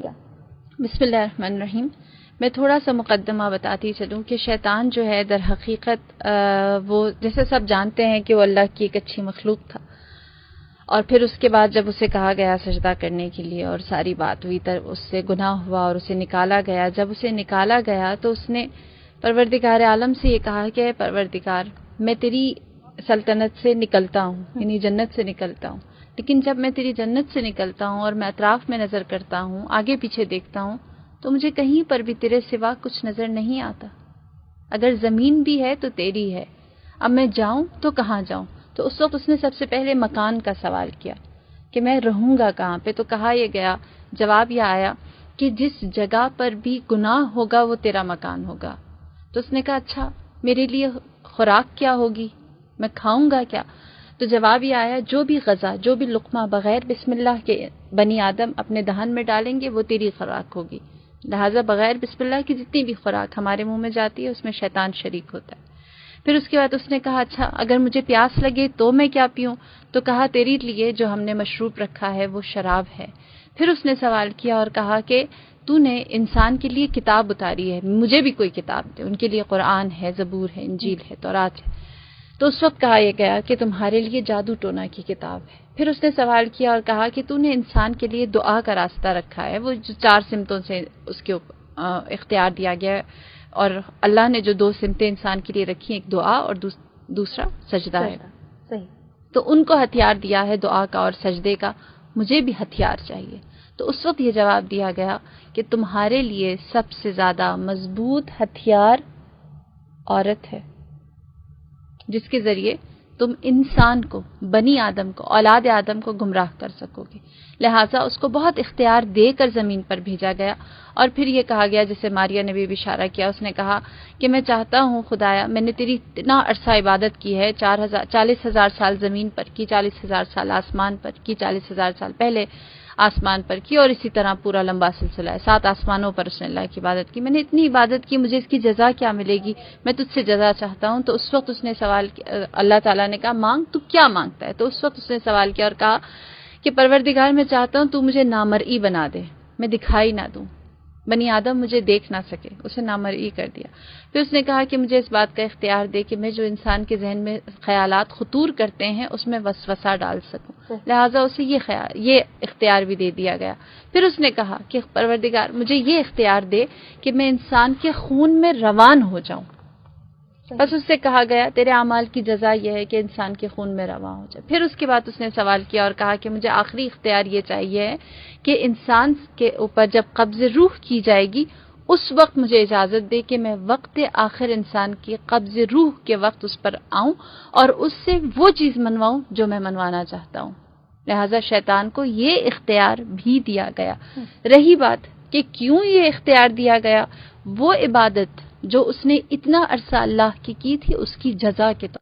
کیا۔ بسم اللہ الرحمن الرحیم۔ میں تھوڑا سا مقدمہ بتاتی چلوں کہ شیطان جو ہے در حقیقت وہ جیسے سب جانتے ہیں کہ وہ اللہ کی ایک اچھی مخلوق تھا، اور پھر اس کے بعد جب اسے کہا گیا سجدہ کرنے کے لیے اور ساری بات ہوئی تب اس سے گناہ ہوا اور اسے نکالا گیا۔ جب اسے نکالا گیا تو اس نے پروردگار عالم سے یہ کہا کہ پروردگار میں تیری سلطنت سے نکلتا ہوں، یعنی جنت سے نکلتا ہوں، لیکن جب میں تیری جنت سے نکلتا ہوں اور میں اطراف میں نظر کرتا ہوں، آگے پیچھے دیکھتا ہوں، تو مجھے کہیں پر بھی تیرے سوا کچھ نظر نہیں آتا۔ اگر زمین بھی ہے تو تیری ہے، اب میں جاؤں تو کہاں جاؤں؟ تو اس وقت اس نے سب سے پہلے مکان کا سوال کیا کہ میں رہوں گا کہاں پہ؟ تو کہا یہ گیا، جواب یہ آیا کہ جس جگہ پر بھی گناہ ہوگا وہ تیرا مکان ہوگا۔ تو اس نے کہا اچھا میرے لیے خوراک کیا ہوگی، میں کھاؤں گا کیا؟ تو جواب یہ آیا جو بھی غذا، جو بھی لقمہ بغیر بسم اللہ کے بنی آدم اپنے دہن میں ڈالیں گے وہ تیری خوراک ہوگی، لہٰذا بغیر بسم اللہ کی جتنی بھی خوراک ہمارے منہ میں جاتی ہے اس میں شیطان شریک ہوتا ہے۔ پھر اس کے بعد اس نے کہا اچھا اگر مجھے پیاس لگے تو میں کیا پیوں؟ تو کہا تیری لیے جو ہم نے مشروب رکھا ہے وہ شراب ہے۔ پھر اس نے سوال کیا اور کہا کہ تو نے انسان کے لیے کتاب اتاری ہے، مجھے بھی کوئی کتاب دے۔ ان کے لیے قرآن ہے، زبور ہے، انجیل ہے، تورات ہے۔ تو اس وقت کہا یہ گیا کہ تمہارے لیے جادو ٹونا کی کتاب ہے۔ پھر اس نے سوال کیا اور کہا کہ تو نے انسان کے لیے دعا کا راستہ رکھا ہے، وہ جو 4 سمتوں سے اس کے اختیار دیا گیا ہے، اور اللہ نے جو 2 سمتیں انسان کے لیے رکھی، ایک دعا اور دوسرا سجدہ ہے، صحیح۔ تو ان کو ہتھیار دیا ہے دعا کا اور سجدے کا، مجھے بھی ہتھیار چاہیے۔ تو اس وقت یہ جواب دیا گیا کہ تمہارے لیے سب سے زیادہ مضبوط ہتھیار عورت ہے، جس کے ذریعے تم انسان کو، بنی آدم کو، اولاد آدم کو گمراہ کر سکو گے، لہٰذا اس کو بہت اختیار دے کر زمین پر بھیجا گیا۔ اور پھر یہ کہا گیا جسے ماریہ نے بھی اشارہ کیا، اس نے کہا کہ میں چاہتا ہوں خدایا میں نے تیری اتنا عرصہ عبادت کی ہے، 40,000 سال زمین پر کی، 40,000 سال آسمان پر کی، 40,000 سال پہلے آسمان پر کی، اور اسی طرح پورا لمبا سلسلہ ہے، 7 آسمانوں پر اس نے اللہ کی عبادت کی، میں نے اتنی عبادت کی، مجھے اس کی جزا کیا ملے گی؟ میں تجھ سے جزا چاہتا ہوں۔ تو اس وقت اس نے سوال کیا، اللہ تعالیٰ نے کہا مانگ، تو کیا مانگتا ہے؟ تو اس وقت اس نے سوال کیا اور کہا کہ پروردگار میں چاہتا ہوں تو مجھے نامرئی بنا دے، میں دکھائی نہ دوں، بنی آدم مجھے دیکھ نہ سکے، اسے نامرئی کر دیا۔ پھر اس نے کہا کہ مجھے اس بات کا اختیار دے کہ میں جو انسان کے ذہن میں خیالات خطور کرتے ہیں اس میں وسوسہ ڈال سکوں، لہٰذا اسے یہ اختیار بھی دے دیا گیا۔ پھر اس نے کہا کہ پروردگار مجھے یہ اختیار دے کہ میں انسان کے خون میں روان ہو جاؤں۔ بس اس سے کہا گیا تیرے اعمال کی جزا یہ ہے کہ انسان کے خون میں رواں ہو جائے۔ پھر اس کے بعد اس نے سوال کیا اور کہا کہ مجھے آخری اختیار یہ چاہیے ہے کہ انسان کے اوپر جب قبض روح کی جائے گی اس وقت مجھے اجازت دے کہ میں وقت آخر انسان کی قبض روح کے وقت اس پر آؤں اور اس سے وہ چیز منواؤں جو میں منوانا چاہتا ہوں، لہٰذا شیطان کو یہ اختیار بھی دیا گیا۔ رہی بات کہ کیوں یہ اختیار دیا گیا، وہ عبادت جو اس نے اتنا عرصہ اللہ کی تھی اس کی جزا کے طور